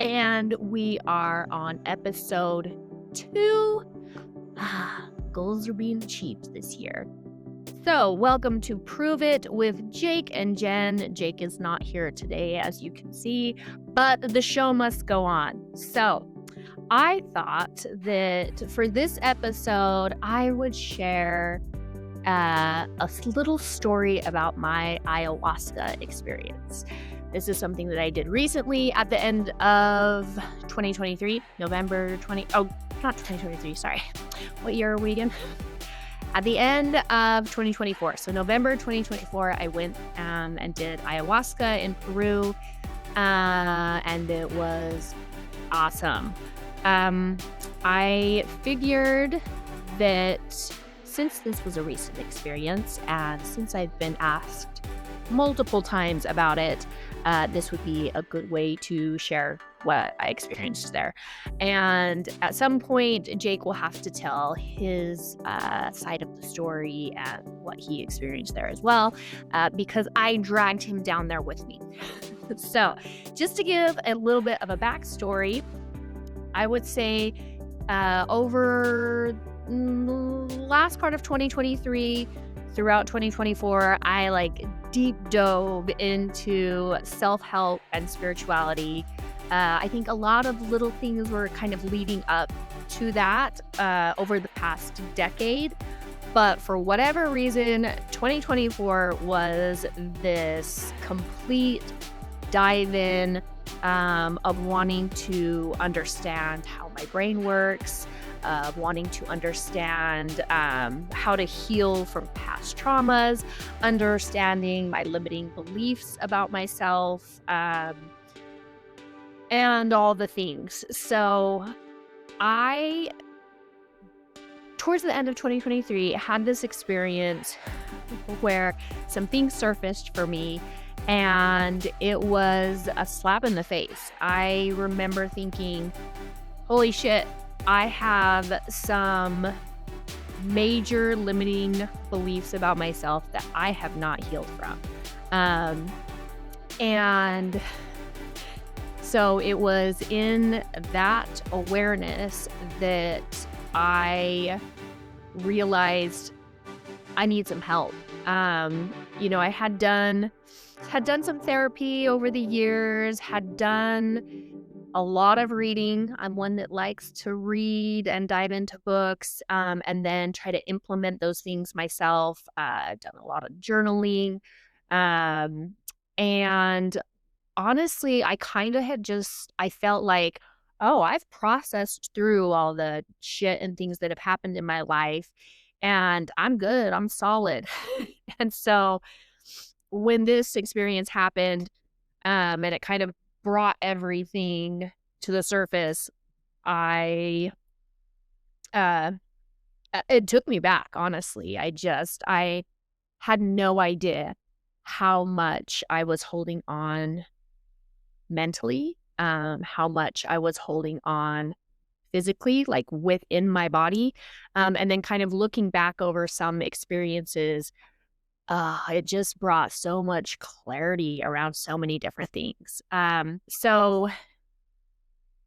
And we are on episode 2. Goals are being achieved this year. So, welcome to Prove It with Jake and Jen. Jake is not here today, as you can see, but the show must go on. So, I thought that for this episode, I would share a little story about my ayahuasca experience. This is something that I did recently at the end of 2023, November 20. Oh, not 2023, sorry. What year are we again? At the end of 2024. So November 2024, I went and did ayahuasca in Peru, and it was awesome. I figured that since this was a recent experience, and since I've been asked multiple times about it, this would be a good way to share what I experienced there. And at some point, Jake will have to tell his side of the story and what he experienced there as well, because I dragged him down there with me. So just to give a little bit of a backstory, I would say over last part of 2023 throughout 2024, I deep dove into self-help and spirituality. I think a lot of little things were kind of leading up to that over the past decade. But for whatever reason, 2024 was this complete dive in of wanting to understand how my brain works, wanting to understand how to heal from past traumas, understanding my limiting beliefs about myself, and all the things. So towards the end of 2023, had this experience where some things surfaced for me, and it was a slap in the face. I remember thinking, holy shit, I have some major limiting beliefs about myself that I have not healed from. And so it was in that awareness that I realized I need some help. I had done some therapy over the years, had done a lot of reading. I'm one that likes to read and dive into books, and then try to implement those things myself. I've done a lot of journaling. And honestly, I felt like, oh, I've processed through all the shit and things that have happened in my life, and I'm good. I'm solid. And so when this experience happened, and it kind of brought everything to the surface, it took me back, honestly. I had no idea how much I was holding on mentally, how much I was holding on physically, like within my body. And then kind of looking back over some experiences, it just brought so much clarity around so many different things. So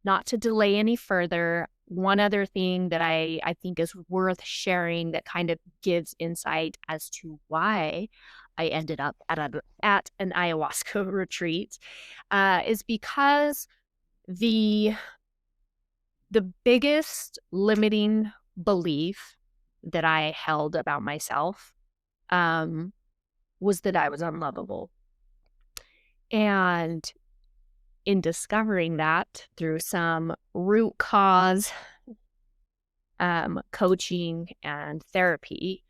not to delay any further, one other thing that I think is worth sharing that kind of gives insight as to why I ended up at an ayahuasca retreat, is because the biggest limiting belief that I held about myself was that I was unlovable. And in discovering that through some root cause coaching and therapy,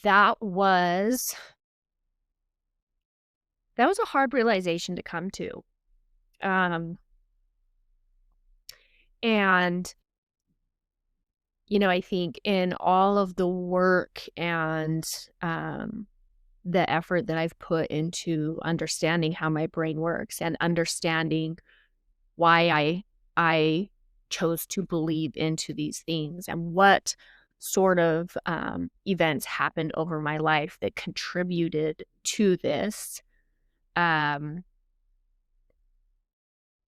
that was a hard realization to come to. And I think in all of the work and the effort that I've put into understanding how my brain works and understanding why I chose to believe into these things and what sort of events happened over my life that contributed to this,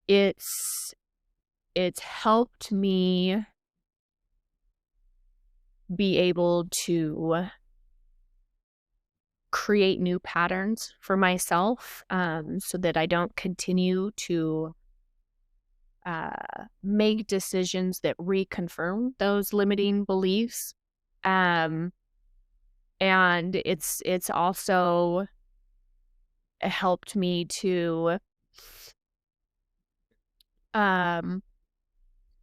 it's it's helped me be able to create new patterns for myself, so that I don't continue to make decisions that reconfirm those limiting beliefs. Um, and it's also helped me to um,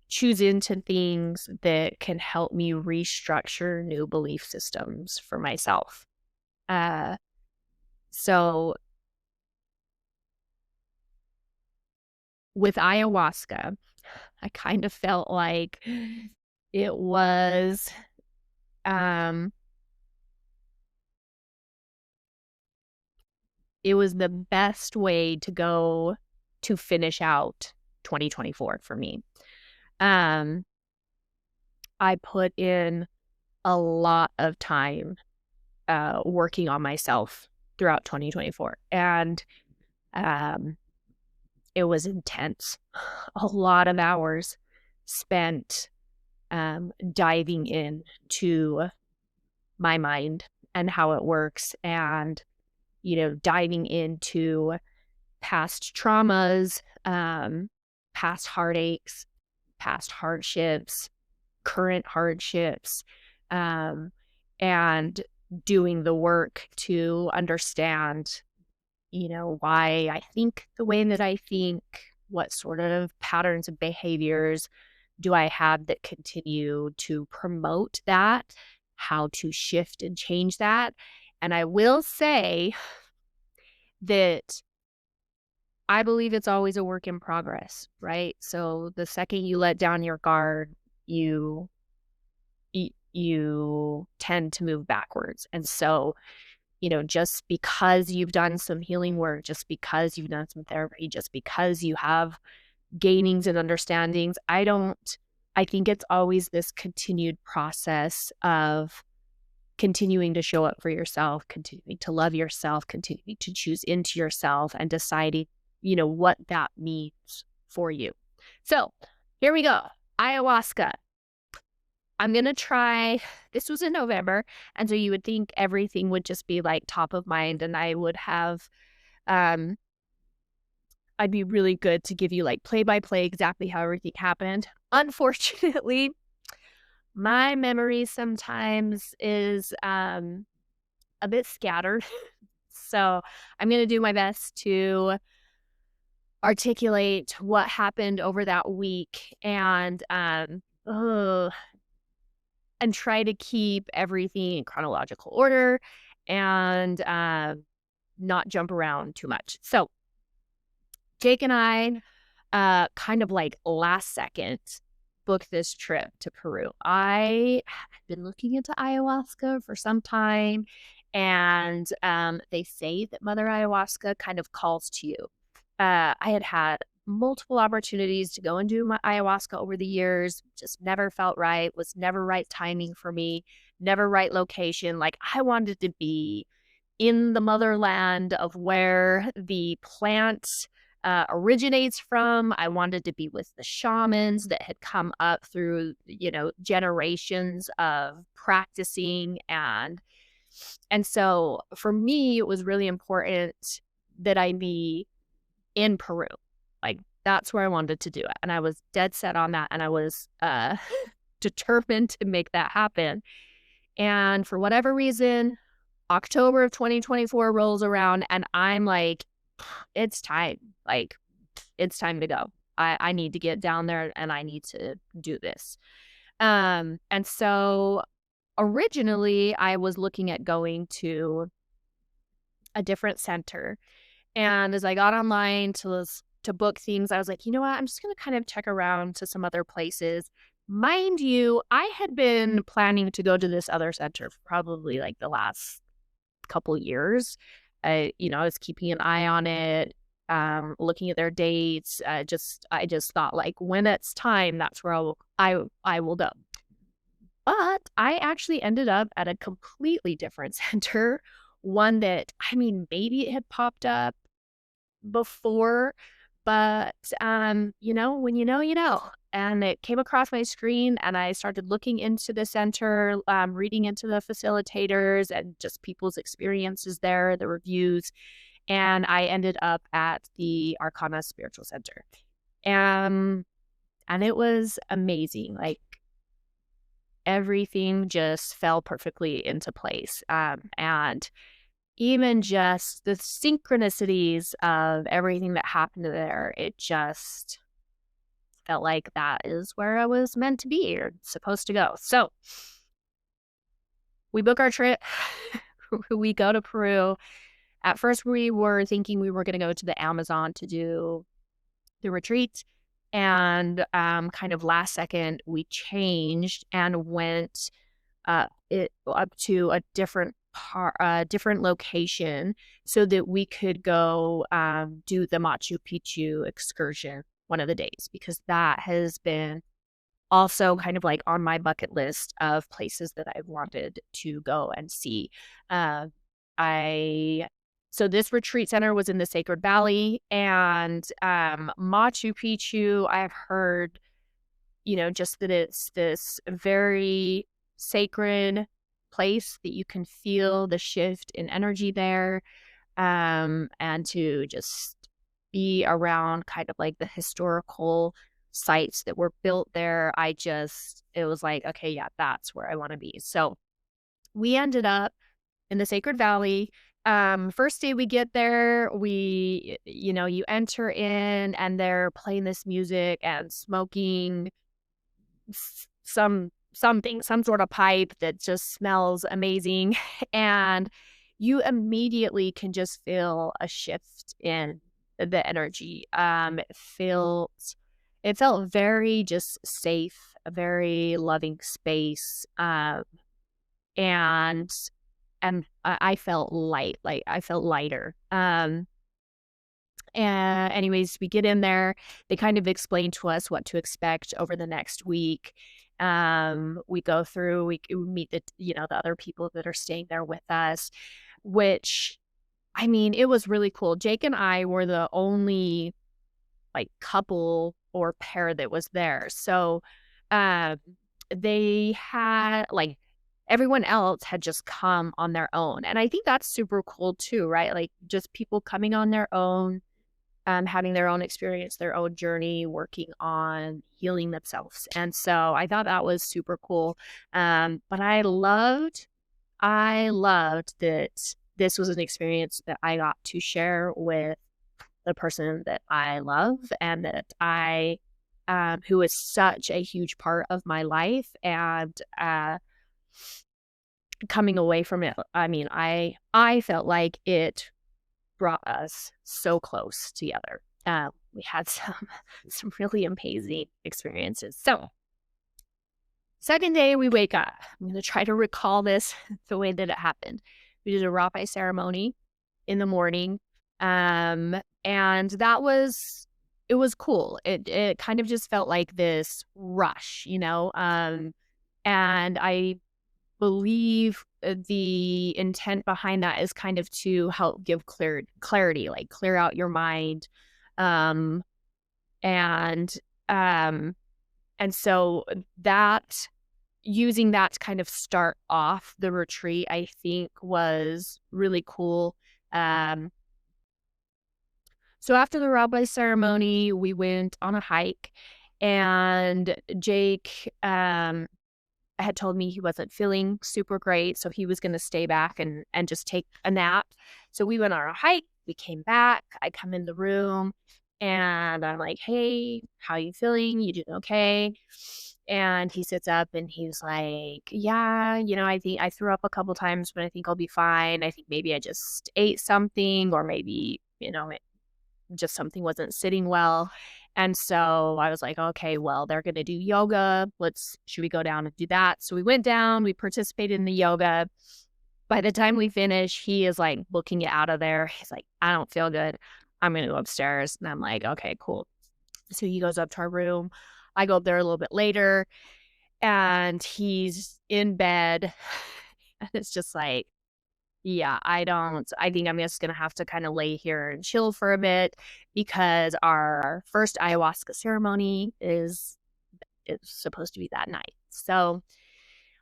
choose into things that can help me restructure new belief systems for myself. Uh, so with ayahuasca, I kind of felt like it was um it was the best way to go to finish out 2024 for me. Um I put in a lot of time working on myself throughout 2024, and um it was intense. A lot of hours spent diving in to my mind and how it works, and diving into past traumas, past heartaches, past hardships, current hardships, um, and doing the work to understand, why I think the way that I think, what sort of patterns of behaviors do I have that continue to promote that, how to shift and change that. And I will say that I believe it's always a work in progress, right? So the second you let down your guard, you you tend to move backwards. And so, just because you've done some healing work, just because you've done some therapy, just because you have gainings and understandings, I think it's always this continued process of continuing to show up for yourself, continuing to love yourself, continuing to choose into yourself, and deciding, what that means for you. So here we go. Ayahuasca. I'm going to try, this was in November. And so you would think everything would just be like top of mind, and I would have, um, I'd be really good to give you like play by play exactly how everything happened. Unfortunately, my memory sometimes is a bit scattered. So I'm going to do my best to articulate what happened over that week, and try to keep everything in chronological order, and not jump around too much. So Jake and I, kind of like last second, booked this trip to Peru. I had been looking into ayahuasca for some time, and they say that Mother Ayahuasca kind of calls to you. I had had multiple opportunities to go and do my ayahuasca over the years, just never felt right, was never right timing for me, never right location. Like, I wanted to be in the motherland of where the plant originates from. I wanted to be with the shamans that had come up through, generations of practicing. And so for me, it was really important that I be in Peru. Like, that's where I wanted to do it. And I was dead set on that. And I was determined to make that happen. And for whatever reason, October of 2024 rolls around, and I'm like, it's time. Like, it's time to go. I need to get down there, and I need to do this. And so originally I was looking at going to a different center. And as I got online to book things, I was like, you know what? I'm just going to kind of check around to some other places. Mind you, I had been planning to go to this other center for probably like the last couple years. I was keeping an eye on it, looking at their dates. I just thought, like, when it's time, that's where I will go. But I actually ended up at a completely different center, one that, I mean, maybe it had popped up before, But, when you know, you know. And it came across my screen, and I started looking into the center, reading into the facilitators and just people's experiences there, the reviews. And I ended up at the Arcana Spiritual Center. Um, and it was amazing. Like, everything just fell perfectly into place. And even just the synchronicities of everything that happened there, it just felt like that is where I was meant to be or supposed to go. So we book our trip. We go to Peru. At first, we were thinking we were going to go to the Amazon to do the retreat. And kind of last second, we changed and went it up to a different location so that we could go do the Machu Picchu excursion one of the days, because that has been also kind of like on my bucket list of places that I've wanted to go and see. Uh, I so this retreat center was in the Sacred Valley, and Machu Picchu, I've heard, just that it's this very sacred place that you can feel the shift in energy there, and to just be around kind of like the historical sites that were built there. It was like, okay, yeah, that's where I want to be. So we ended up in the Sacred Valley. First day we get there, you enter in and they're playing this music and smoking some sort of pipe that just smells amazing. And you immediately can just feel a shift in the energy. It felt very just safe, a very loving space. And I felt light, like I felt lighter. And anyways, we get in there. They kind of explain to us what to expect over the next week. We go through, we meet the other people that are staying there with us, which, I mean, it was really cool. Jake and I were the only like couple or pair that was there. So, um, they had like everyone else had just come on their own. And I think that's super cool too, right? Like just people coming on their own, having their own experience, their own journey, working on healing themselves. And so I thought that was super cool. But I loved that this was an experience that I got to share with the person that I love and that who is such a huge part of my life. And coming away from it, I mean, I felt like it brought us so close together. We had some really amazing experiences. So, second day we wake up. I'm going to try to recall this the way that it happened. We did a rapai ceremony in the morning, and it was cool. It kind of just felt like this rush, and I believe the intent behind that is kind of to help give clarity, like clear out your mind. Um, and, um, and so using that to kind of start off the retreat, I think was really cool. Um, so after the rabbi ceremony, we went on a hike, and Jake, had told me he wasn't feeling super great, so he was going to stay back and just take a nap. So we went on a hike. We came back. I come in the room, and I'm like, "Hey, how you feeling? You doing okay?" And he sits up and he's like, "Yeah, I think I threw up a couple times, but I think I'll be fine. I think maybe I just ate something, or maybe, just something wasn't sitting well." And so I was like, okay, well, they're going to do yoga. Should we go down and do that? So we went down, we participated in the yoga. By the time we finish, he is like booking it out of there. He's like, I don't feel good. I'm going to go upstairs. And I'm like, okay, cool. So he goes up to our room. I go up there a little bit later, and he's in bed. And it's just like, Yeah, I think I'm just gonna have to kinda lay here and chill for a bit because our first ayahuasca ceremony is supposed to be that night. So,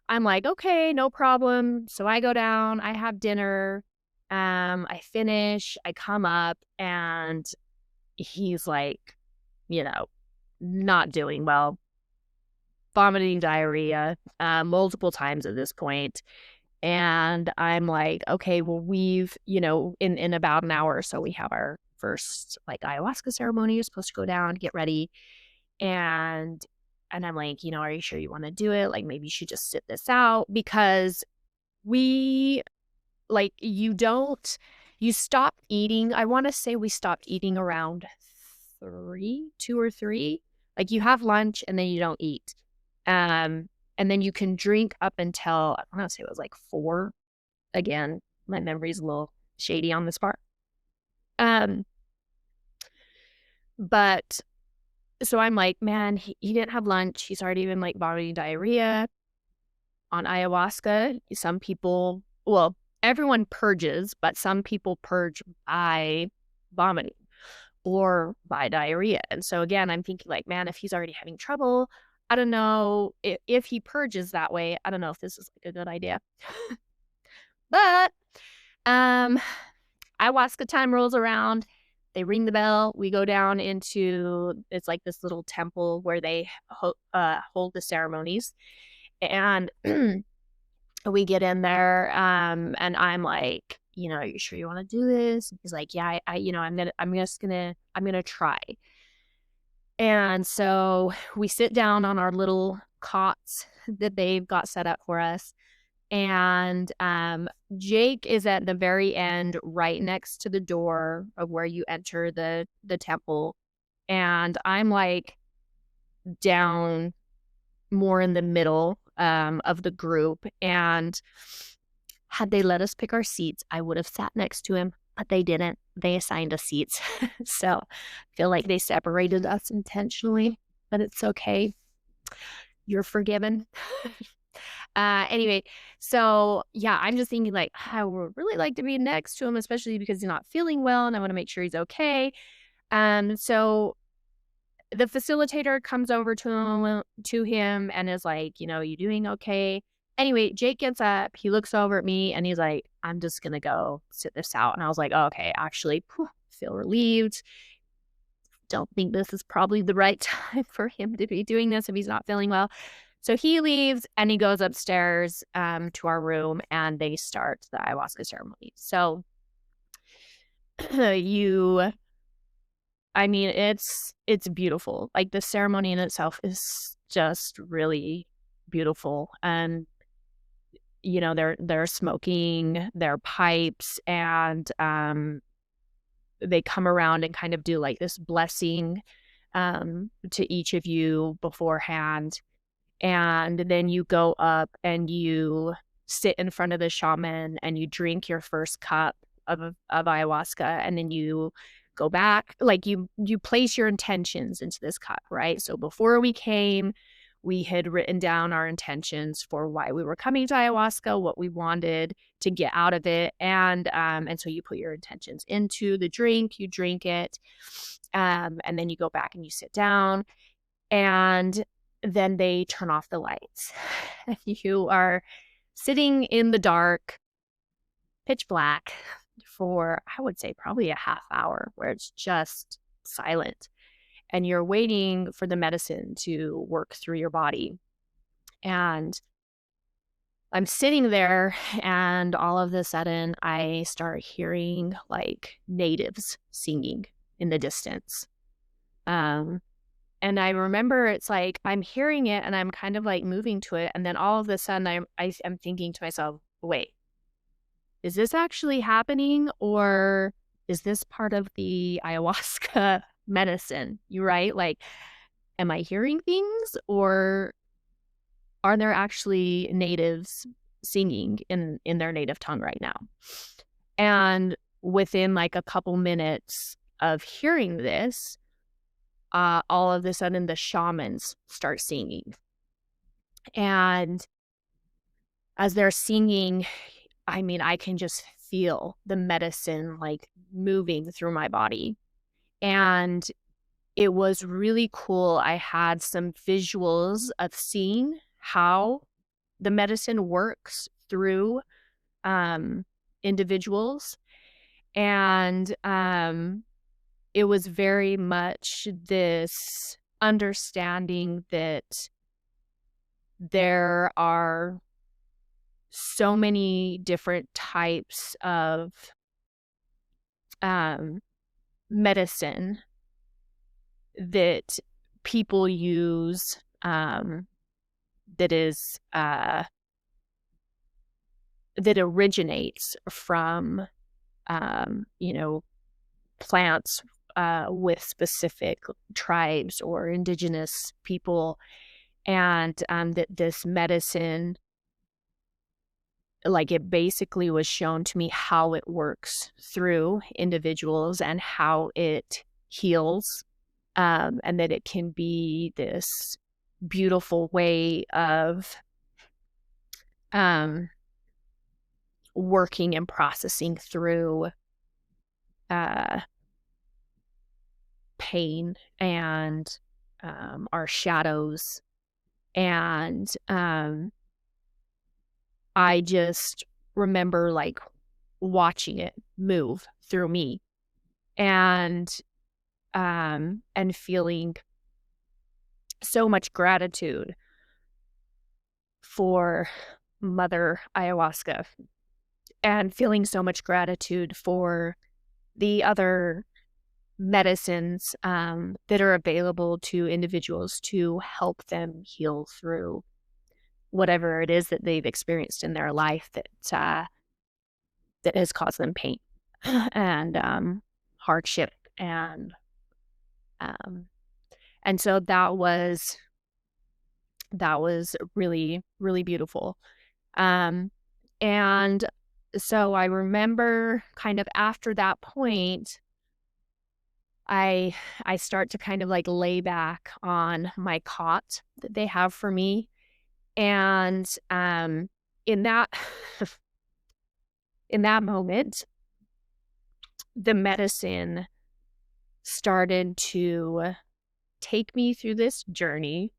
I'm like, "Okay, no problem." So I go down, I have dinner, I finish, I come up, and he's like, you know, not doing well, vomiting diarrhea, multiple times at this point. And I'm like, "Okay, well, in about an hour or so, we have our first, like, ayahuasca ceremony. You're supposed to go down, get ready." And I'm like, "Are you sure you wanna do it? Like, maybe you should just sit this out." Because we like, you stop eating. I wanna say we stopped eating around 2 or 3. Like, you have lunch and then you don't eat. Um, and then you can drink up until, I wanna say it was, like, 4. Again, my memory's a little shady on this part. Um, but so I'm like, "Man, he didn't have lunch. He's already been, like, vomiting diarrhea." On ayahuasca, some people well, everyone purges, but some people purge by vomiting or by diarrhea. And so again, I'm thinking like, man, if he's already having trouble, I don't know if he purges that way. I don't know if this is like a good idea. But um ayahuasca time rolls around. They ring the bell. We go down into it's like this little temple where they hold the ceremonies. And we get in there, and I'm like, "Are you sure you wanna do this?" He's like, "Yeah, I'm gonna try." And so we sit down on our little cots that they've got set up for us, and, Jake is at the very end right next to the door of where you enter the temple, and I'm, like, down more in the middle, of the group, and had they let us pick our seats, I would have sat next to him, but they didn't. They assigned us seats. So, I feel like they separated us intentionally, but it's okay. You're forgiven. Anyway, so, yeah, I'm just thinking, like, I would really like to be next to him, especially because he's not feeling well, and I wanna make sure he's okay. So the facilitator comes over to him and is like, "You doing okay?" Anyway, Jake gets up, he looks over at me, and he's like, "I'm just gonna go sit this out." And I was like, "Oh, okay, actually, phew, feel relieved. Don't think this is probably the right time for him to be doing this if he's not feeling well." So he leaves and he goes upstairs, to our room, and they start the ayahuasca ceremony. So you I mean, it's beautiful. Like, the ceremony in itself is just really beautiful, and, they're smoking their pipes, and, they come around and kind of do, like, this blessing, to each of you beforehand, and then you go up and you sit in front of the shaman and you drink your first cup of ayahuasca, and then you go back, like, you place your intentions into this cup, right? So before we came, we had written down our intentions for why we were coming to ayahuasca, what we wanted to get out of it, and so you put your intentions into the drink, you drink it, and then you go back and you sit down, and then they turn off the lights. You are sitting in the dark, pitch black, for, I would say, probably a half hour where it's just silent, and you're waiting for the medicine to work through your body. And I'm sitting there, and all of a sudden, I start hearing, like, natives singing in the distance. Um, And I remember it's like I'm hearing it and I'm kind of like moving to it, and then all of a sudden I'm thinking to myself, "Wait, is this actually happening, or is this part of the ayahuasca medicine?" You right? Like, am I hearing things, or are there actually natives singing in their native tongue right now? And within like a couple minutes of hearing this, all of a sudden the shamans start singing. And as they're singing, I mean, I can just feel the medicine like moving through my body. And it was really cool. I had some visuals of seeing how the medicine works through um, individuals. And it was very much this understanding that there are so many different types of um, medicine that people use, that is that originates from you know, plants with specific tribes or indigenous people, and that this medicine, like, it basically was shown to me how it works through individuals and how it heals, and that it can be this beautiful way of um, working and processing through uh, pain and our shadows. And I just remember like watching it move through me, and feeling so much gratitude for Mother Ayahuasca, and feeling so much gratitude for the other medicines that are available to individuals to help them heal through whatever it is that they've experienced in their life that has caused them pain and hardship, um, and so that was really, really beautiful. Um, and so I remember kind of after that point, I I start to kind of like lay back on my cot that they have for me. And in that in that moment, the medicine started to take me through this journey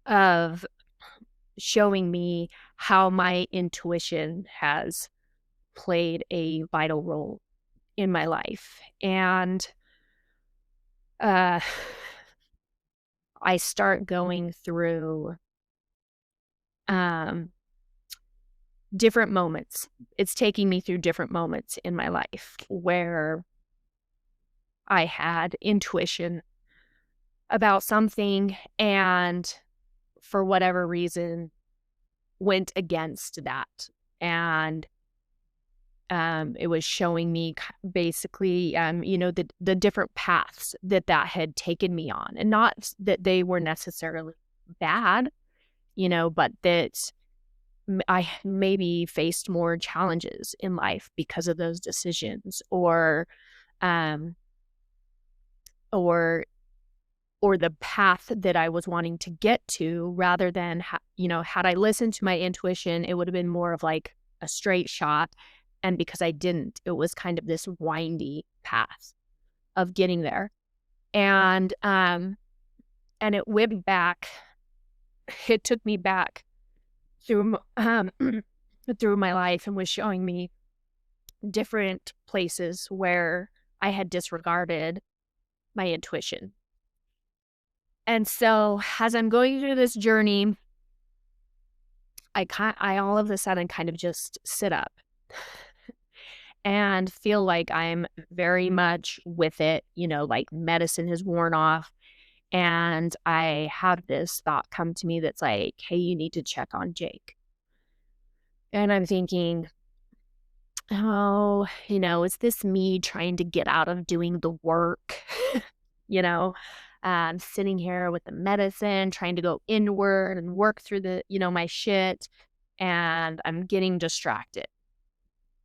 of showing me how my intuition has played a vital role in my life. And uh, I start going through um, different moments. It's taking me through different moments in my life where I had intuition about something, and for whatever reason went against that. And it was showing me basically, the different paths that had taken me on, and not that they were necessarily bad, but that I maybe faced more challenges in life because of those decisions, um, or or the path that I was wanting to get to, rather than had I listened to my intuition, it would have been more of like a straight shot. And because I didn't, it was kind of this windy path of getting there. And it went back. It took me back through through my life, and was showing me different places where I had disregarded my intuition. And so as I'm going through this journey, I all of a sudden kind of just sit up and feel like I'm very much with it, like medicine has worn off. And I have this thought come to me that's like, hey, you need to check on Jake. And I'm thinking, oh, is this me trying to get out of doing the work? you know, I'm sitting here with the medicine, trying to go inward and work through my shit, and I'm getting distracted.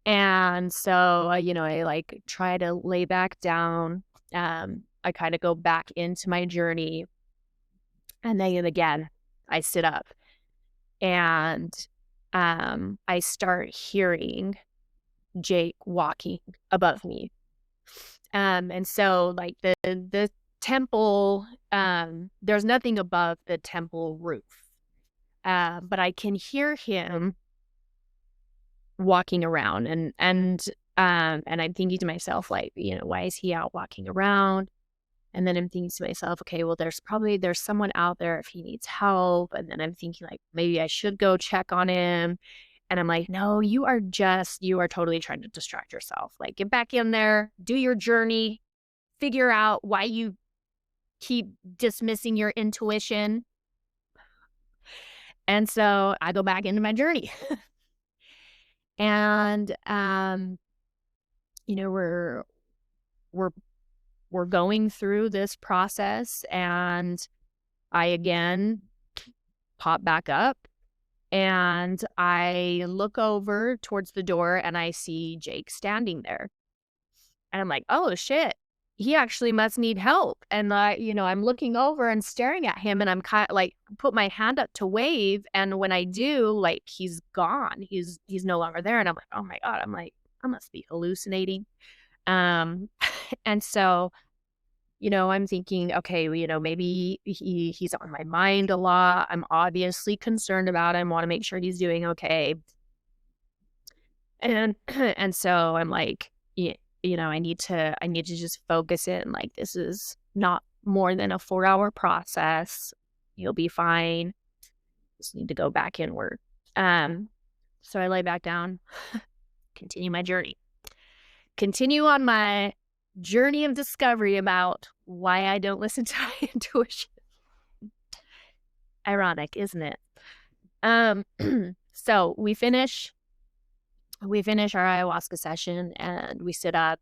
And so, I like try to lay back down. I kind of go back into my journey, and then again, I sit up, and I start hearing Jake walking above me. And so like the temple, there's nothing above the temple roof. But I can hear him walking around, and I'm thinking to myself, like, why is he out walking around? And then I'm thinking to myself, okay, well, there's someone out there if he needs help. And then I'm thinking like maybe I should go check on him. And I'm like, no, you are totally trying to distract yourself. Like, get back in there, do your journey, figure out why you keep dismissing your intuition. And so I go back into my journey. And you know, we're we're going through this process, and I again pop back up, and I look over towards the door and I see Jake standing there. And I'm like, "Oh shit. He actually must need help." And I'm looking over and staring at him, and I'm kind of like put my hand up to wave, and when I do, like, he's gone. He's no longer there, and I'm like, "Oh my god." I'm like, "I must be hallucinating." Um and so, I'm thinking, okay, well, maybe he's on my mind a lot. I'm obviously concerned about him, want to make sure he's doing okay. And and so I'm like, I need to just focus in, like, this is not more than a 4-hour process. You'll be fine. Just need to go back inward. Um, so I lay back down, continue my journey. Continue on my journey of discovery about why I don't listen to my intuition. Ironic, isn't it? Um, so we finish our ayahuasca session, and we sit up,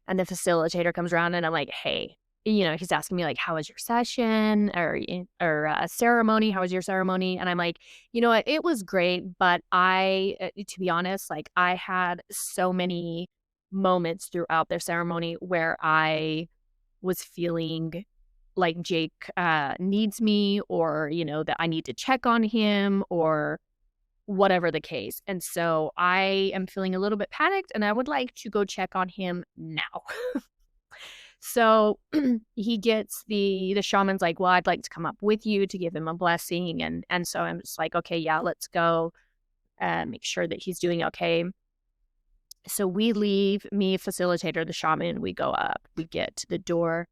and the facilitator comes around, and I'm like, hey, he's asking me like, how was your session or ceremony? How was your ceremony? And I'm like, you know what? It was great. But to be honest, like, I had so many moments throughout their ceremony where I was feeling like Jake needs me, or, that I need to check on him, or whatever the case. And so I am feeling a little bit panicked, and I would like to go check on him now. So the shaman's like, well, I'd like to come up with you to give him a blessing. And so I'm just like, okay, yeah, let's go make sure that he's doing okay. So we leave, me, facilitator, the shaman, we go up, we get to the door.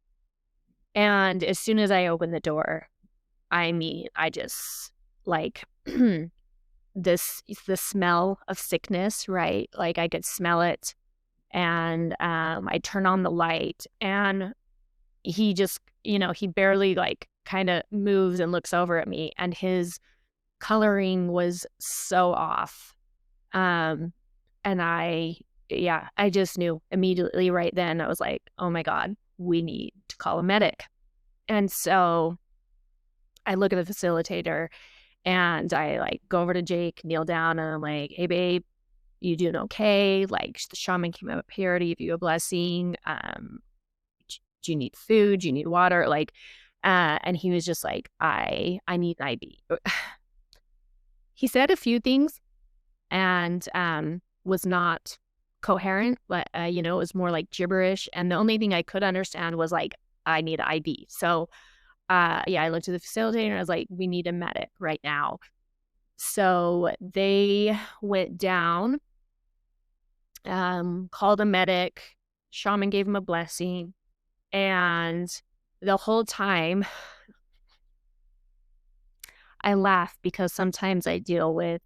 And as soon as I open the door, I just like the smell of sickness, right? Like, I could smell it. And I turn on the light, and he just, he barely, like, kind of moves and looks over at me, and his coloring was so off. Um, and I just knew immediately right then. I was like, oh my God, we need to call a medic. And so I look at the facilitator, and I, like, go over to Jake, kneel down, and I'm like, hey, babe, you doing okay? Like, the shaman came up here to give you a blessing. Do you need food? Do you need water? Like, and he was just like, I need an IV. He said a few things, and was not coherent, but it was more like gibberish. And the only thing I could understand was like, I need an IV. So I looked at the facilitator, and I was like, we need a medic right now. So they went down, called a medic. Shaman gave him a blessing. And the whole time I laugh, because sometimes I deal with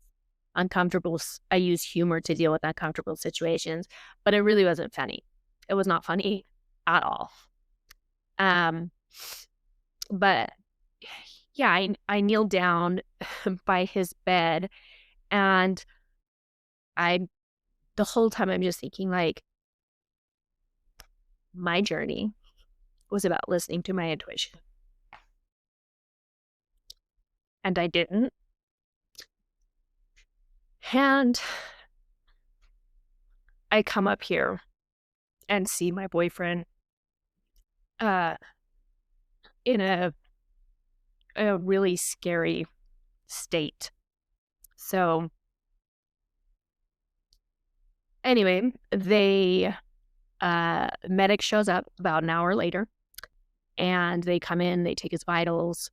I use humor to deal with uncomfortable situations, but it really wasn't funny. It was not funny at all. Um, but yeah, I kneeled down by his bed, and I the whole time I'm just thinking, like, my journey was about listening to my intuition, and I didn't. And I come up here and see my boyfriend uh in a really scary state. So Anyway, they medic shows up about an hour later, and they come in, they take his vitals,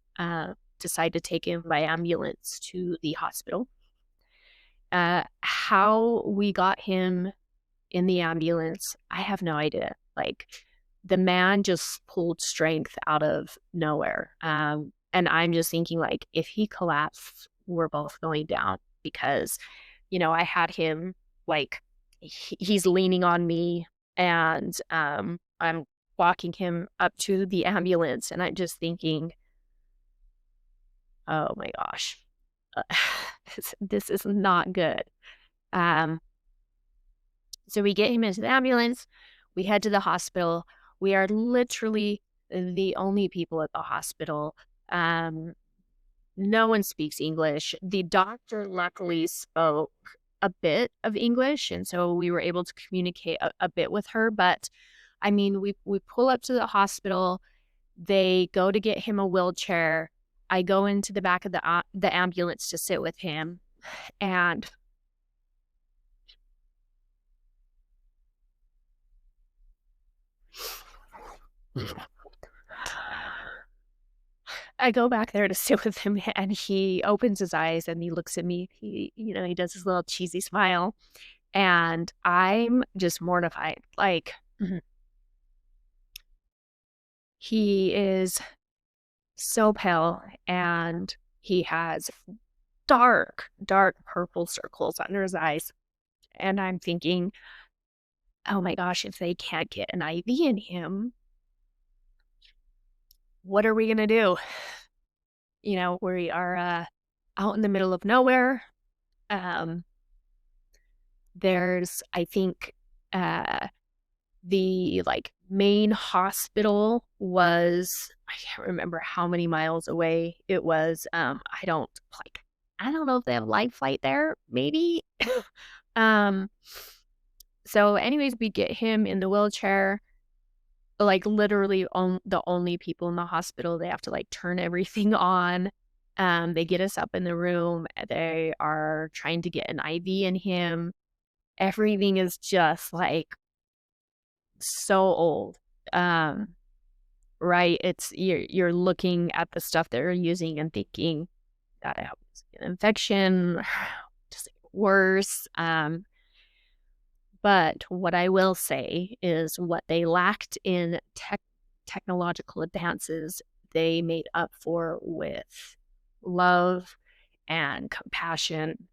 decide to take him by ambulance to the hospital. How we got him in the ambulance, I have no idea. Like, the man just pulled strength out of nowhere. And I'm just thinking, like, if he collapsed, we're both going down because, I had him, like, he's leaning on me, and I'm walking him up to the ambulance, and I'm just thinking, oh my gosh, uh, this is not good. Um, So we get him into the ambulance. We head to the hospital. We are literally the only people at the hospital. Um, no one speaks English. The doctor luckily spoke a bit of English, and so we were able to communicate a bit with her. But I mean, we pull up to the hospital. They go to get him a wheelchair. I go into the back of the ambulance to sit with him, and I go back there to sit with him, and he opens his eyes and he looks at me. He does his little cheesy smile, and I'm just mortified. Like, he is so pale, and he has dark, dark purple circles under his eyes. And I'm thinking, oh my gosh, if they can't get an IV in him, what are we going to do? We are out in the middle of nowhere. Um, there's, I think, the like main hospital was, I can't remember how many miles away it was. I don't know if they have light flight there, maybe. um, so anyways, we get him in the wheelchair, like literally the only people in the hospital. They have to like turn everything on. They get us up in the room. They are trying to get an IV in him. Everything is just like so old. Um, right? It's you're looking at the stuff they're using and thinking, God, I hope it's an infection, just worse. But what I will say is what they lacked in technological advances, they made up for with love and compassion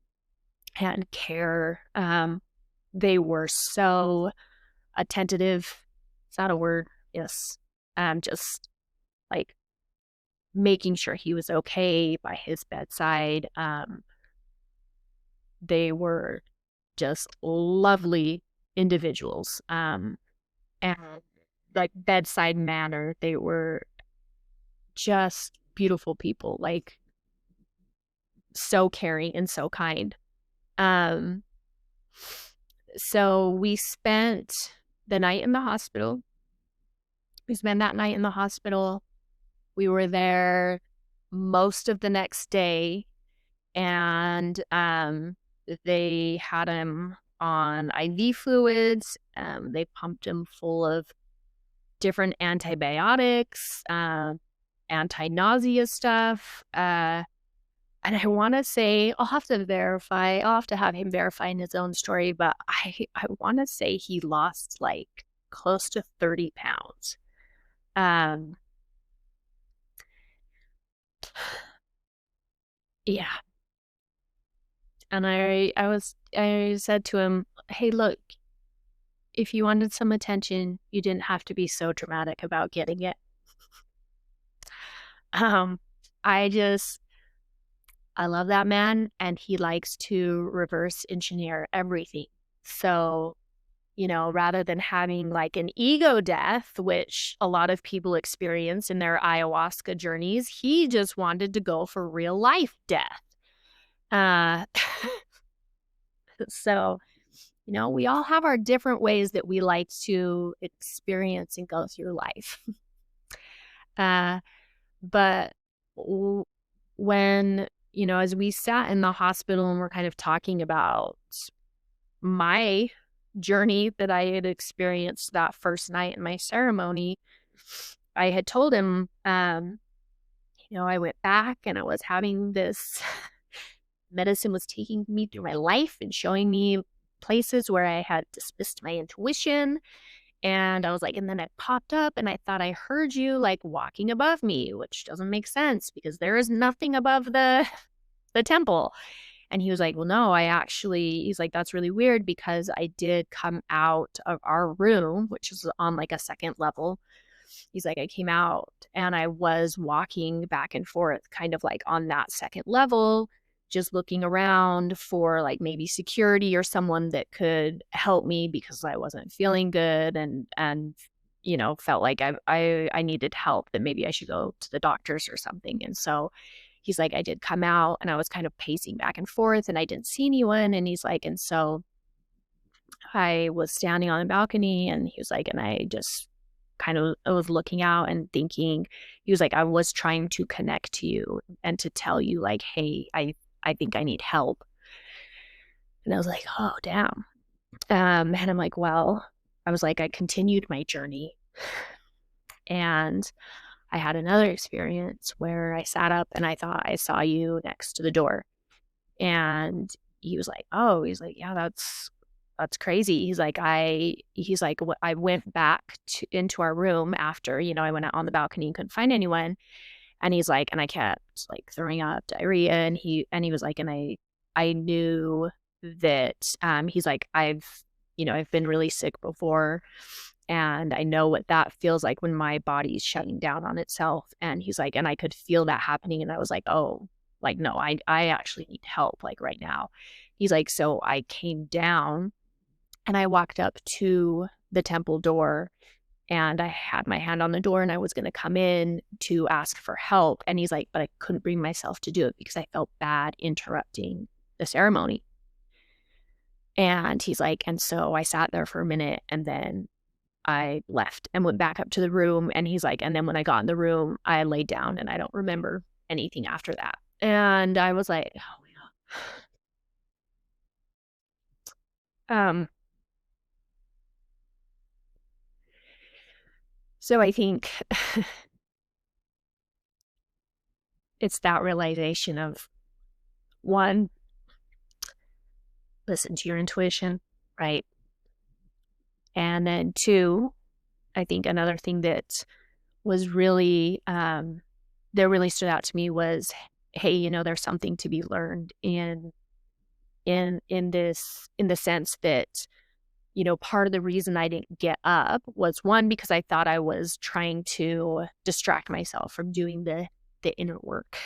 and care. They were so attentive. Is that a word? Yes. Just like making sure he was okay by his bedside. They were just lovely individuals. And like bedside manner, they were just beautiful people, like so caring and so kind. Um, so we spent the night in the hospital. We spent that night in the hospital. We were there most of the next day, and they had him on IV fluids. They pumped him full of different antibiotics, anti-nausea stuff. And I want to say, I'll have to verify, I'll have to have him verify in his own story, but I want to say he lost like close to 30 pounds. Um, yeah. And I said to him, hey, look, if you wanted some attention, you didn't have to be so dramatic about getting it. Um, I love that man, and he likes to reverse engineer everything. So, rather than having like an ego death, which a lot of people experience in their ayahuasca journeys, he just wanted to go for real life death. Uh, so, we all have our different ways that we like to experience and go through life. But when, as we sat in the hospital and we're kind of talking about my journey that I had experienced that first night in my ceremony, I had told him, I went back and I was having this medicine was taking me through my life and showing me places where I had dismissed my intuition. And I was like, and then it popped up and I thought I heard you like walking above me, which doesn't make sense because there is nothing above the temple. And he was like, well, no, he's like, that's really weird because I did come out of our room, which is on like a second level. He's like, I came out and I was walking back and forth, kind of like on that second level, just looking around for like maybe security or someone that could help me because I wasn't feeling good and felt like I needed help, that maybe I should go to the doctors or something. And so he's like, I did come out and I was kind of pacing back and forth and I didn't see anyone. And he's like, and so I was standing on the balcony and he was like, and I just kind of I was looking out and thinking, he was like, I was trying to connect to you and to tell you like, hey, I think I need help. And I was like, oh, damn. And I'm like, well, I was like, I continued my journey and I had another experience where I sat up and I thought I saw you next to the door. And he was like, oh, he's like, yeah, that's crazy. He's like, I went back into our room after, I went out on the balcony and couldn't find anyone. And he's like, and I kept like throwing up diarrhea. And he was like, and I knew that, he's like, I've been really sick before and I know what that feels like when my body's shutting down on itself. And he's like, and I could feel that happening. And I was like, oh, like, no, I actually need help like right now. He's like, so I came down and I walked up to the temple door and I had my hand on the door and I was going to come in to ask for help. And he's like, but I couldn't bring myself to do it because I felt bad interrupting the ceremony. And he's like, and so I sat there for a minute and then I left and went back up to the room. And he's like, and then when I got in the room, I laid down and I don't remember anything after that. And I was like, oh my God. So I think it's that realization of, one, listen to your intuition, right? And then two, I think another thing that was really that really stood out to me was, hey, there's something to be learned in the sense that, part of the reason I didn't get up was, one, because I thought I was trying to distract myself from doing the inner work.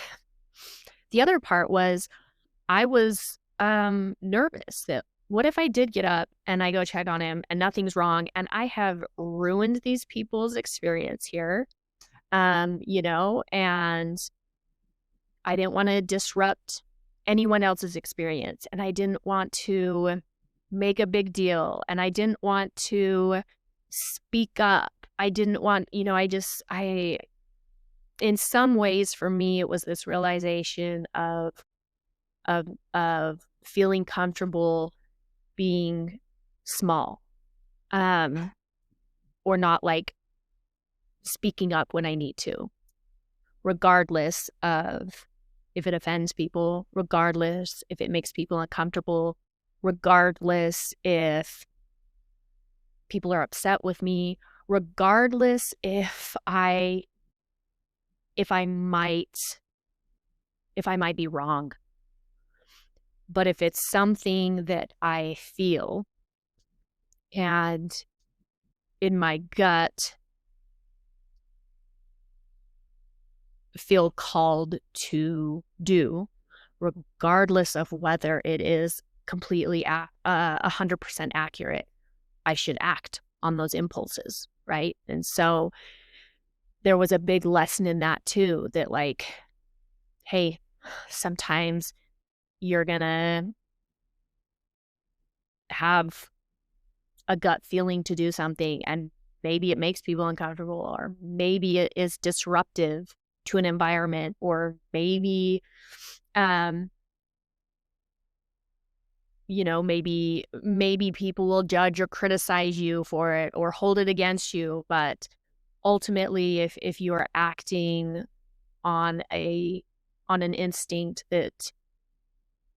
The other part was I was nervous that what if I did get up and I go check on him and nothing's wrong and I have ruined these people's experience here, and I didn't want to disrupt anyone else's experience and I didn't want to make a big deal and I didn't want to speak up. I didn't want, in some ways for me, it was this realization of feeling comfortable being small, or not like speaking up when I need to, regardless of if it offends people, regardless if it makes people uncomfortable, regardless if people are upset with me, regardless if I might be wrong. But if it's something that I feel and in my gut feel called to do, regardless of whether it is completely 100% accurate, I should act on those impulses, right? And so there was a big lesson in that too, that like, hey, sometimes you're gonna have a gut feeling to do something and maybe it makes people uncomfortable or maybe it is disruptive to an environment or maybe maybe people will judge or criticize you for it or hold it against you, but ultimately if you are acting on an instinct that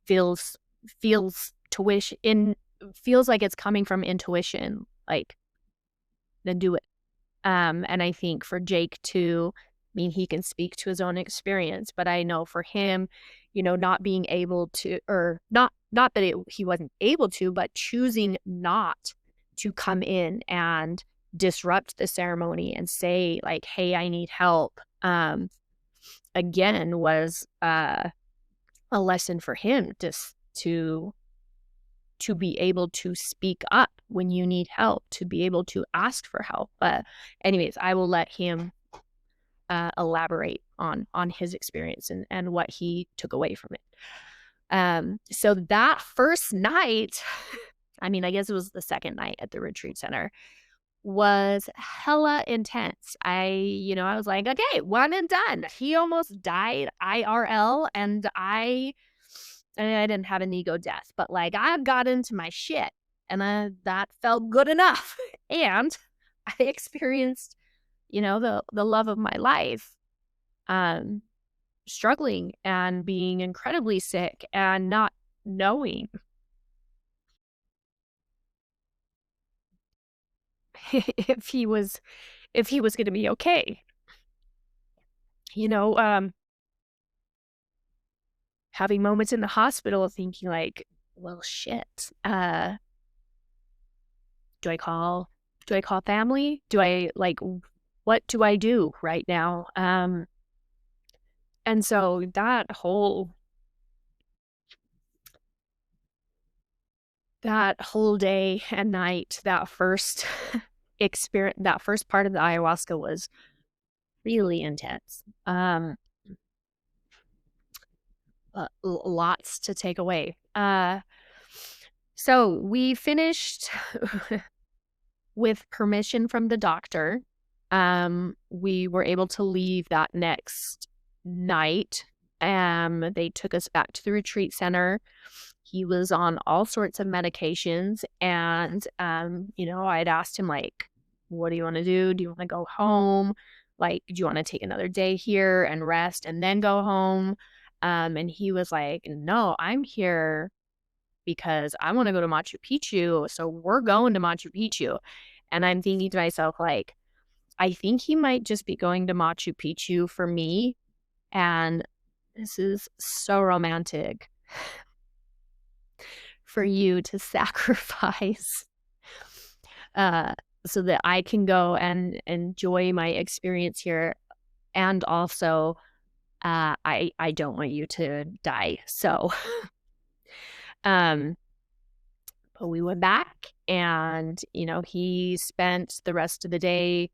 feels feels tuition in feels like it's coming from intuition, like, then do it. And I think for Jake too, I mean, he can speak to his own experience, but I know for him, not being able to, or not that he wasn't able to, but choosing not to come in and disrupt the ceremony and say like, "Hey, I need help." Again, was a lesson for him just to be able to speak up when you need help, to be able to ask for help. But anyways, I will let him elaborate on his experience and what he took away from it. So that first night, I mean, I guess it was the second night at the retreat center, was hella intense. I was like, okay, one and done. He almost died IRL, and I didn't have an ego death, but like I got into my shit, and that felt good enough. And I experienced, the love of my life, um, struggling and being incredibly sick and not knowing if he was going to be okay. You know, um, Having moments in the hospital thinking like, well, shit. Do I call family? What do I do right now? And so that whole day and night, that first experience, that first part of the ayahuasca was really intense. Lots to take away. So we finished with permission from the doctor. We were able to leave that next night. They took us back to the retreat center. He was on all sorts of medications, and I'd asked him like, "What do you want to do? Do you want to go home? Like, do you want to take another day here and rest and then go home?" And he was like, "No, I'm here because I want to go to Machu Picchu. So we're going to Machu Picchu." And I'm thinking to myself, like, I think he might just be going to Machu Picchu for me. And this is so romantic for you to sacrifice uh, so that I can go and enjoy my experience here. And also, I don't want you to die. So, um, but we went back, and he spent the rest of the day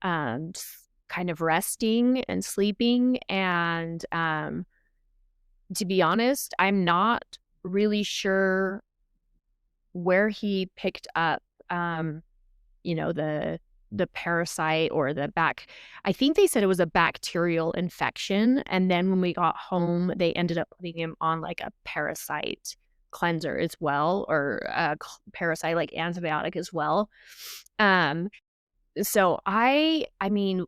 kind of resting and sleeping. And to be honest, I'm not really sure where he picked up the parasite or I think they said it was a bacterial infection. And then when we got home, they ended up putting him on like a parasite cleanser as well, or a parasite like antibiotic as well. So I mean,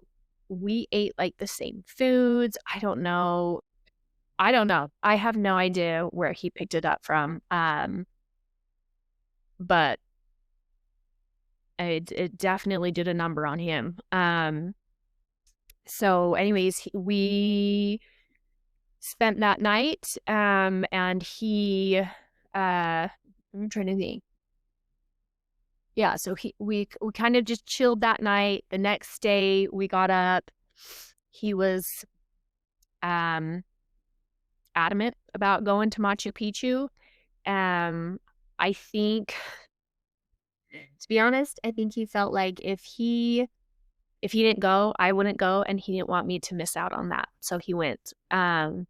we ate like the same foods. I don't know. I have no idea where he picked it up from. But it definitely did a number on him. So anyways, we spent that night, and I'm trying to think. Yeah, so we kind of just chilled that night. The next day we got up. He was adamant about going to Machu Picchu. I think, to be honest, I think he felt like if he didn't go, I wouldn't go, and he didn't want me to miss out on that. So he went. Love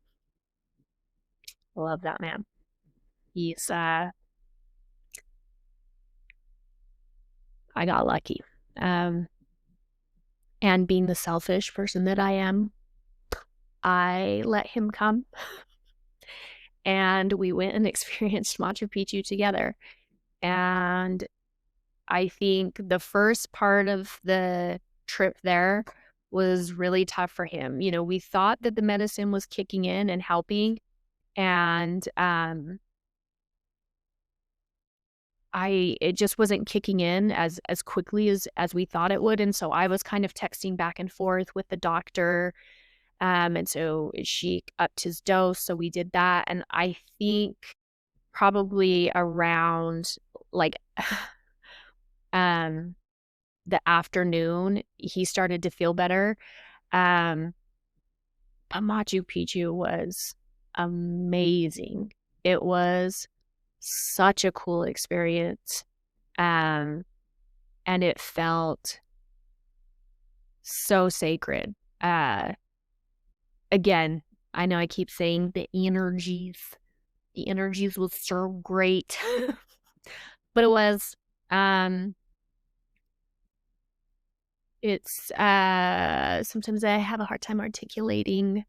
that man. He's I got lucky. And being the selfish person that I am, I let him come. and we went and experienced Machu Picchu together. And I think the first part of the trip there was really tough for him. You know, we thought that the medicine was kicking in and helping, and, it just wasn't kicking in as quickly as we thought it would, and so I was kind of texting back and forth with the doctor, and so she upped his dose, so we did that, and I think probably around, like, um, the afternoon, he started to feel better, um, but Machu Picchu was amazing. It was such a cool experience, um, and it felt so sacred. Uh, Again, I know I keep saying the energies was so great, but it was, um, sometimes I have a hard time articulating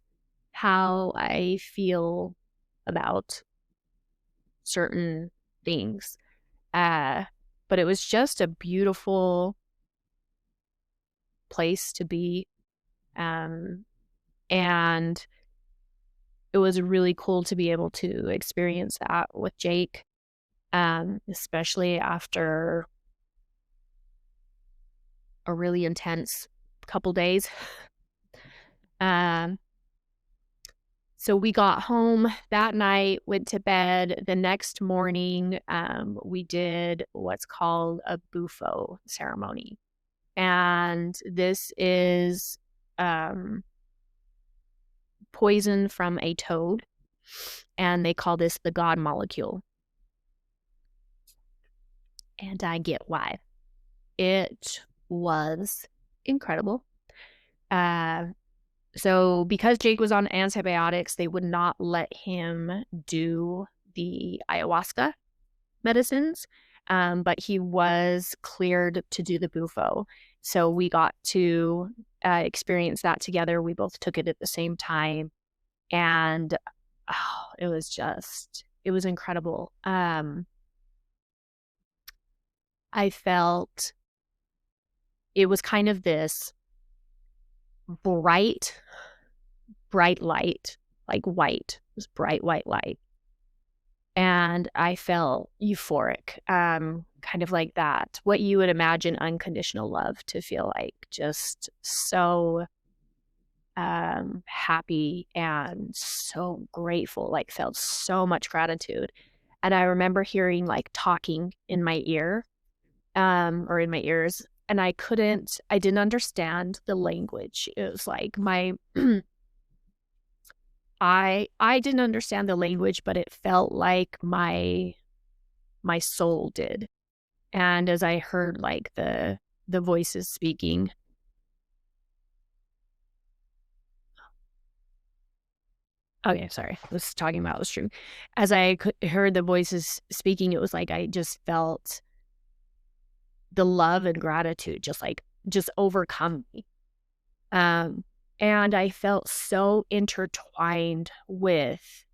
how I feel about certain things. Uh, but it was just a beautiful place to be. Um, and it was really cool to be able to experience that with Jake, especially after a really intense couple days. Um, so we got home that night, went to bed. The next morning, we did what's called a bufo ceremony. And this is um, poison from a toad, and they call this the God molecule. And I get why. It was incredible. Uh, so because Jake was on antibiotics, they would not let him do the ayahuasca medicines, but he was cleared to do the bufo. So we got to experience that together. We both took it at the same time, and oh, it was incredible. I felt it was kind of this bright, bright light, like white, this bright white light. And I felt euphoric, kind of like that. What you would imagine unconditional love to feel like, just so happy and so grateful, like felt so much gratitude. And I remember hearing like talking in my ear, or in my ears, and I didn't understand the language. It was like my I didn't understand the language, but it felt like my soul did. And as I heard like the voices speaking, okay, sorry, I was talking about was true. As heard the voices speaking, it was like I just felt the love and gratitude just overcome me. Um, and I felt so intertwined with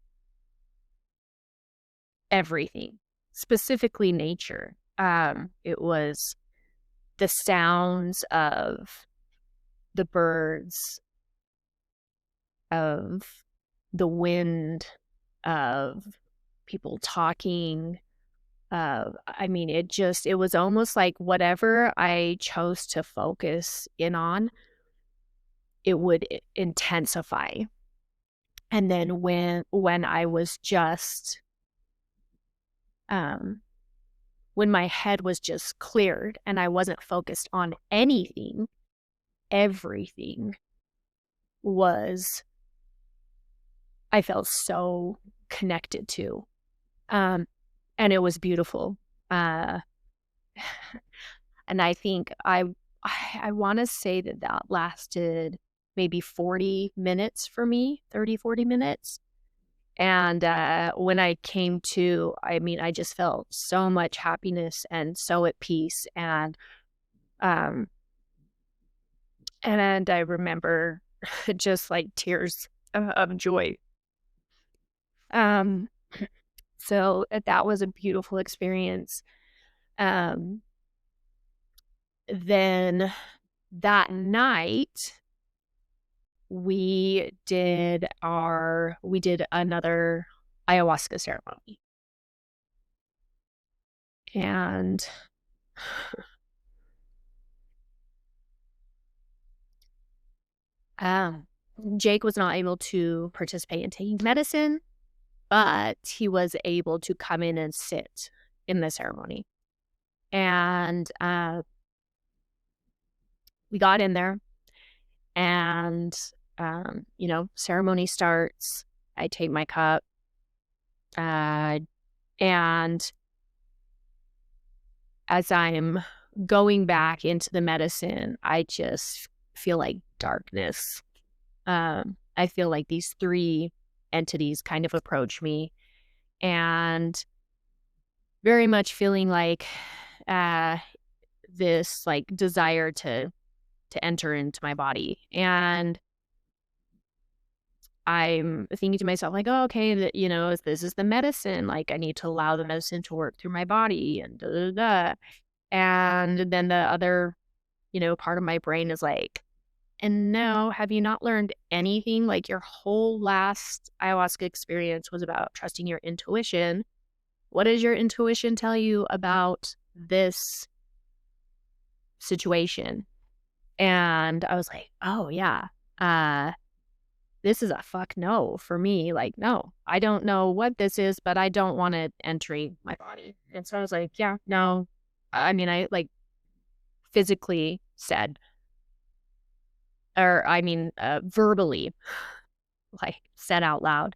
everything, specifically nature. It was the sounds of the birds, of the wind, of people talking. I mean, it was almost like whatever I chose to focus in on, it would intensify. And then when I was just, um, when my head was just cleared and I wasn't focused on anything, everything was, I felt so connected to. Um, and it was beautiful. Uh, and I think I want to say that that lasted maybe 40 minutes for me, 30, 40 minutes. And when I came to, I mean, I just felt so much happiness and so at peace. Um, and I remember just like tears of joy. So that was a beautiful experience. Um, then that night we did another ayahuasca ceremony. And um Jake was not able to participate in taking medicine, but he was able to come in and sit in the ceremony. And we got in there, and ceremony starts. I take my cup, uh, and as I'm going back into the medicine, I just feel like darkness. I feel like these three entities kind of approach me, and very much feeling like uh, this like desire to enter into my body. And I'm thinking to myself, like, oh, okay, that, this is the medicine. Like, I need to allow the medicine to work through my body and da da da. And then the other, part of my brain is like, and no, have you not learned anything? Like, your whole last ayahuasca experience was about trusting your intuition. What does your intuition tell you about this situation? And I was like, oh, yeah. Uh, this is a fuck no for me. Like, no, I don't know what this is, but I don't want it entering my body. And so I was like, yeah, no. I mean, I like physically said, or I mean, verbally, like said out loud,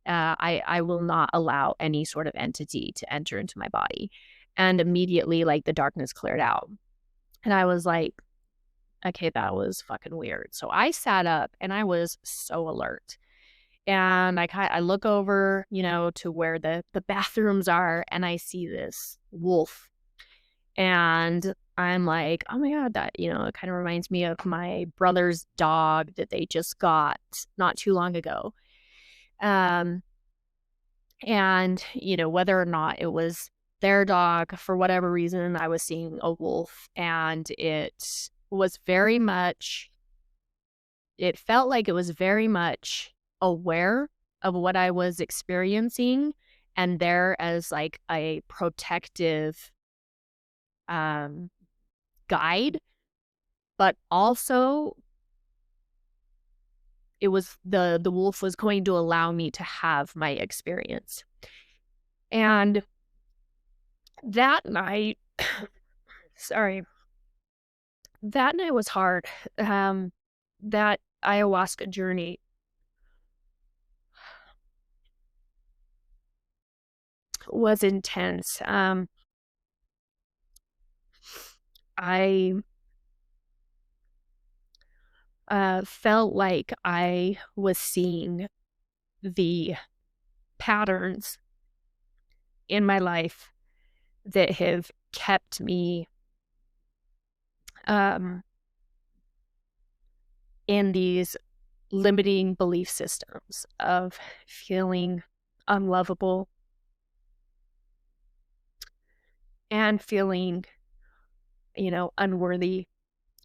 I will not allow any sort of entity to enter into my body. And immediately, like the darkness cleared out. And I was like, okay, that was fucking weird. So I sat up and I was so alert. And I look over, to where the bathrooms are, and I see this wolf. And I'm like, oh my God, that, it kind of reminds me of my brother's dog that they just got not too long ago. Um, and, whether or not it was their dog, for whatever reason, I was seeing a wolf, and it felt like it was very much aware of what I was experiencing, and there as like a protective um, guide, but also it was the wolf was going to allow me to have my experience. And that night, sorry, that night was hard. That ayahuasca journey was intense. I felt like I was seeing the patterns in my life that have kept me um, in these limiting belief systems of feeling unlovable and feeling, unworthy,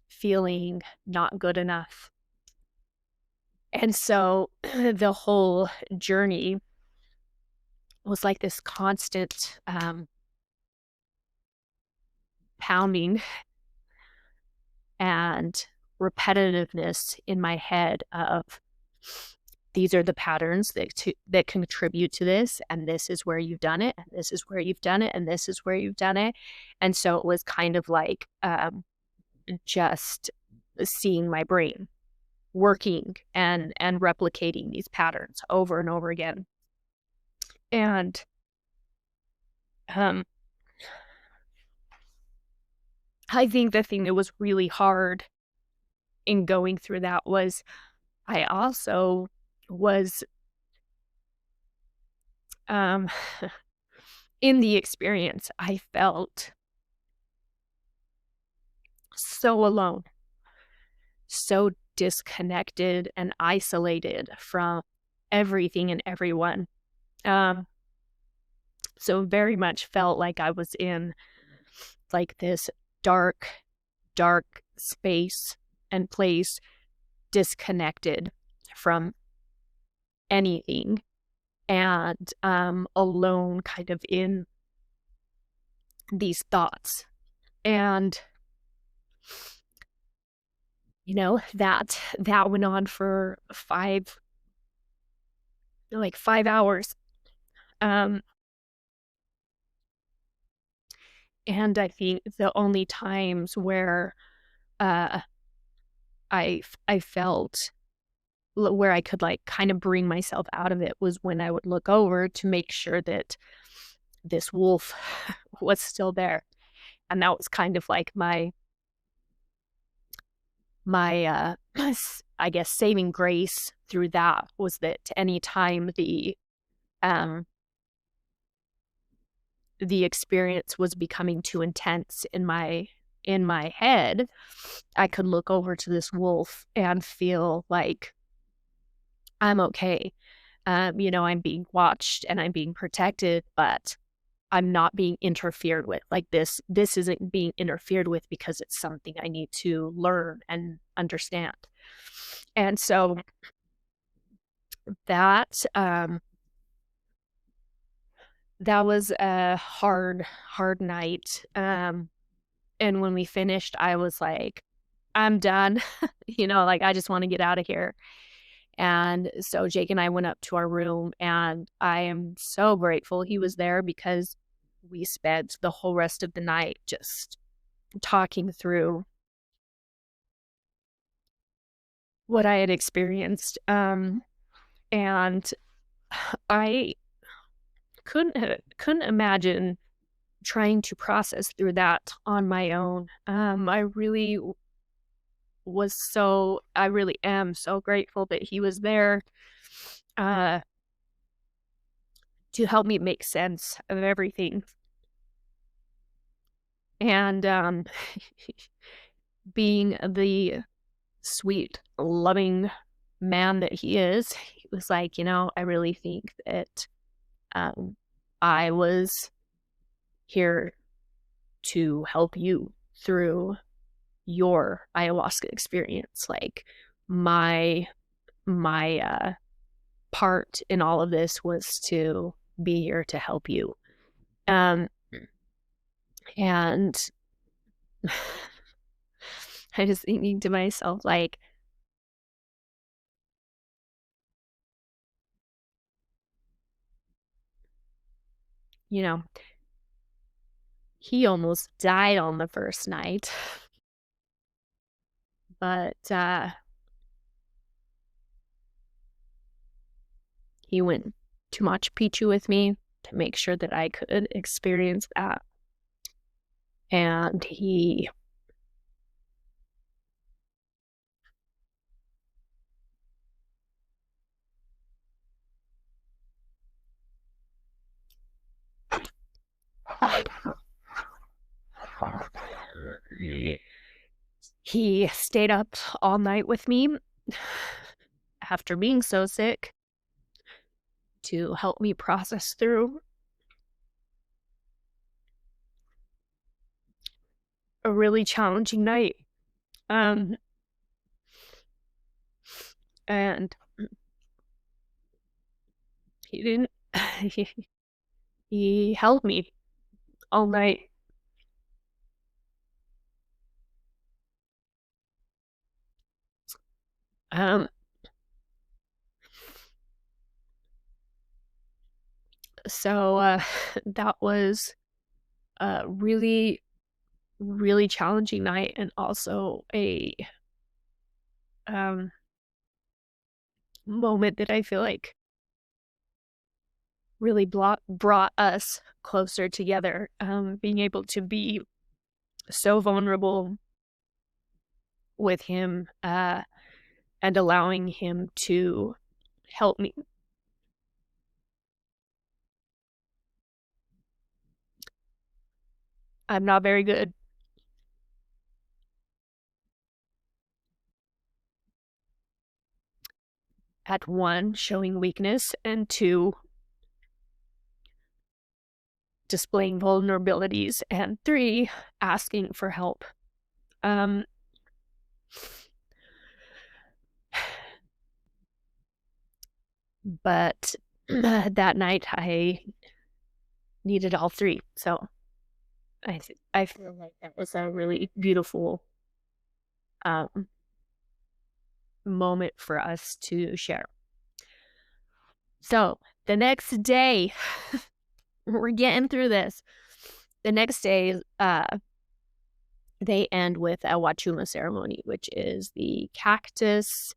feeling not good enough. And so the whole journey was like this constant pounding and repetitiveness in my head of these are the patterns that contribute to this, and this is where you've done it, and this is where you've done it, and this is where you've done it. And so it was kind of like just seeing my brain working and replicating these patterns over and over again. And I think the thing that was really hard in going through that was I also was um in the experience, I felt so alone, so disconnected and isolated from everything and everyone. Um, So very much felt like I was in like this dark, dark space and place, disconnected from anything, and alone kind of in these thoughts. And that went on for 5 hours. Um and I think the only times where uh I felt where I could like kind of bring myself out of it was when I would look over to make sure that this wolf was still there. And that was kind of like my I guess saving grace through that was that any time um the experience was becoming too intense in my head, I could look over to this wolf and feel like I'm okay. I'm being watched and I'm being protected, but I'm not being interfered with. Like this isn't being interfered with because it's something I need to learn and understand. And so that that was a hard night. And when we finished, I was like, I'm done. Like I just want to get out of here. And so Jake and I went up to our room, and I am so grateful he was there because we spent the whole rest of the night just talking through what I had experienced. And I couldn't imagine trying to process through that on my own. I really am so grateful that he was there uh to help me make sense of everything. And being the sweet, loving man that he is, he was like, I really think that um I was here to help you through your ayahuasca experience. Like my my part in all of this was to be here to help you. Um and I was thinking to myself, like, you know, he almost died on the first night, but he went to Machu Picchu with me to make sure that I could experience that. And he stayed up all night with me after being so sick to help me process through a really challenging night. Um, and he didn't, he, he held me all night. Um, so that was a really, really challenging night, and also a um, moment that I feel like really brought us closer together. Being able to be so vulnerable with him, and allowing him to help me. I'm not very good at one, showing weakness, and two, displaying vulnerabilities, and 3, asking for help. Um, but that night I needed all 3. So I feel like that was a really beautiful um, moment for us to share. So the next day, we're getting through this. The next day, they end with a Wachuma ceremony, which is the cactus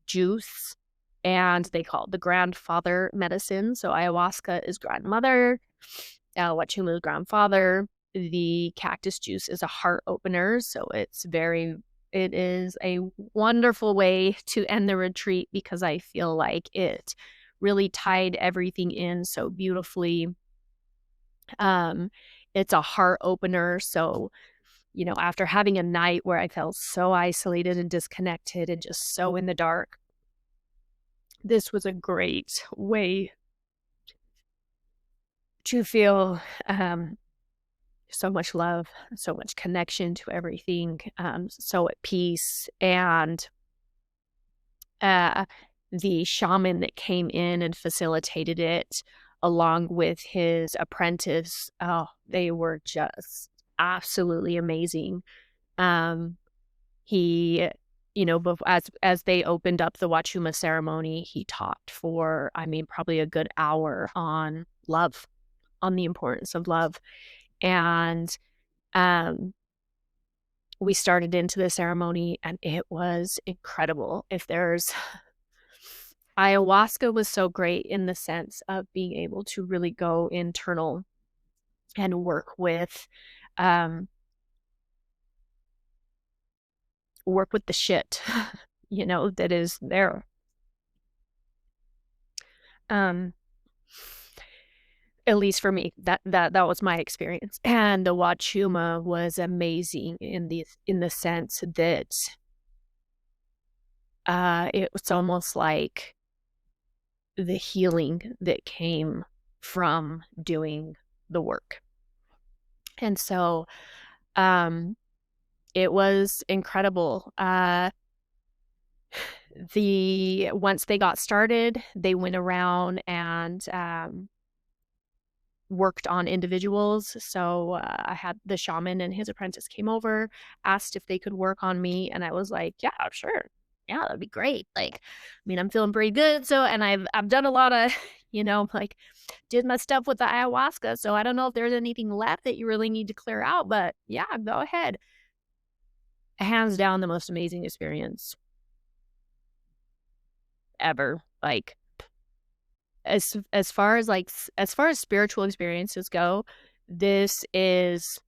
juice, and they call it the grandfather medicine. So ayahuasca is grandmother, Wachuma is grandfather. The cactus juice is a heart opener, so it is a wonderful way to end the retreat because I feel like it really tied everything in so beautifully. Um, it's a heart opener, so after having a night where I felt so isolated and disconnected and just so in the dark, this was a great way to feel so much love, so much connection to everything, so at peace. And uh, the shaman that came in and facilitated it, along with his apprentice, oh, they were just absolutely amazing. Um, he, as they opened up the Wachuma ceremony, he talked for, I mean, probably a good hour on love, on the importance of love. And um, we started into the ceremony and it was incredible. If there's Ayahuasca was so great in the sense of being able to really go internal and um, work with the shit, that is there. Um, at least for me, that was my experience. And the Wachuma was amazing in the sense that it was almost like the healing that came from doing the work. And so it was incredible. Once they got started, they went around and worked on individuals. So I had the shaman and his apprentice came over, asked if they could work on me, and I was like, yeah, sure. Yeah, that'd be great. Like, I mean, I'm feeling pretty good. So, and I've done a lot of, like did my stuff with the ayahuasca. So I don't know if there's anything left that you really need to clear out, but yeah, go ahead. Hands down the most amazing experience ever. Like as far as spiritual experiences go, this is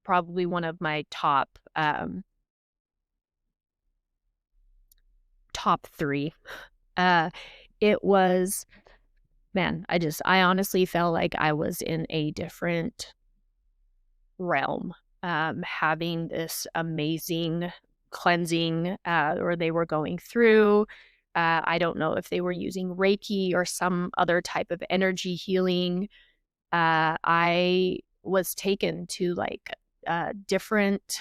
probably one of my top 3. It was, man, I honestly felt like I was in a different realm, having this amazing cleansing, or they were going through. I don't know if they were using Reiki or some other type of energy healing. I was taken to like a different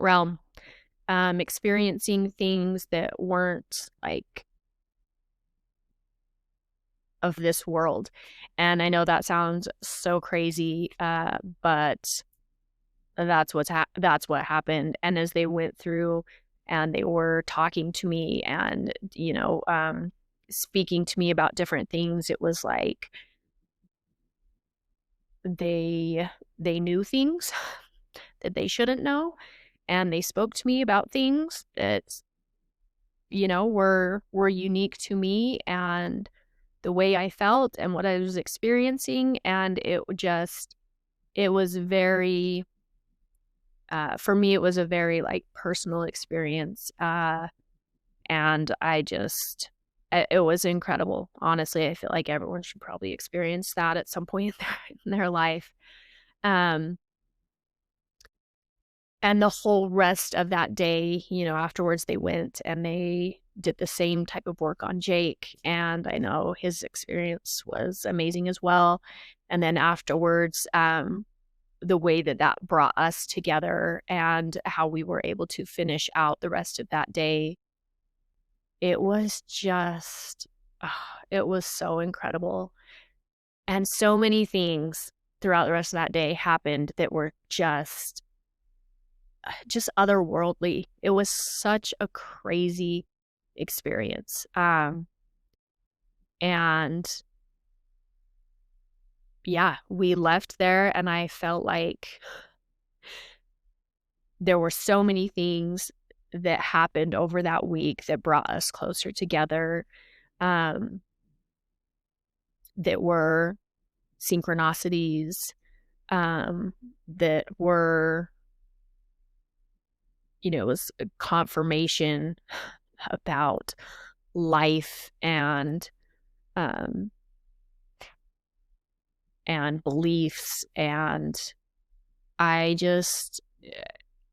realm, experiencing things that weren't like of this world. And I know that sounds so crazy, but that's what happened. And as they went through and they were talking to me and speaking to me about different things, it was like they knew things that they shouldn't know, and they spoke to me about things that were unique to me and the way I felt and what I was experiencing. And it was very for me, it was a very like personal experience. And it was incredible. Honestly, I feel like everyone should probably experience that at some point in their life. Um, And the whole rest of that day, afterwards they went and they did the same type of work on Jake, and I know his experience was amazing as well. And then afterwards, the way that that brought us together and how we were able to finish out the rest of that day, it was just it was so incredible. And so many things throughout the rest of that day happened that were just otherworldly. It was such a crazy experience. And yeah, we left there and I felt like there were so many things that happened over that week that brought us closer together, um, that were synchronicities, that were, it was a confirmation about life um, and beliefs. And I just,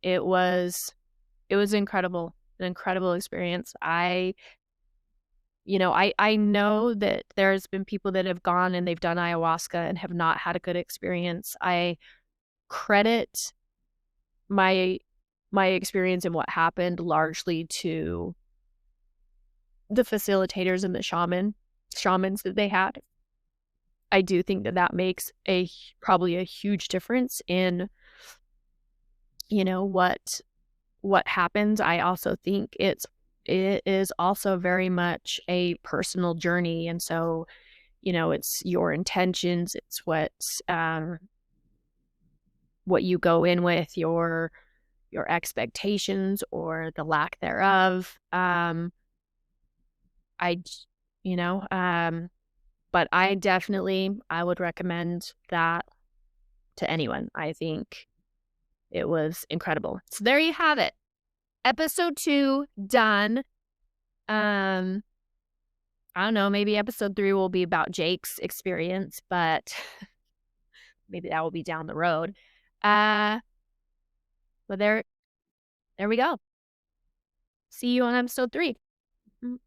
it was incredible, an incredible experience. I know that there's been people that have gone and they've done ayahuasca and have not had a good experience. I credit my my experience and what happened largely to the facilitators and the shamans that they had. I do think that that makes probably a huge difference in, what happens. I also think it is also very much a personal journey, and so, it's your intentions, it's what you go in with, your expectations or the lack thereof. I j you know, but I would recommend that to anyone. I think it was incredible. So there you have it. Episode 2 done. Um, I don't know, maybe episode 3 will be about Jake's experience, but maybe that will be down the road. Uh, but there we go. See you on episode 3. Mm.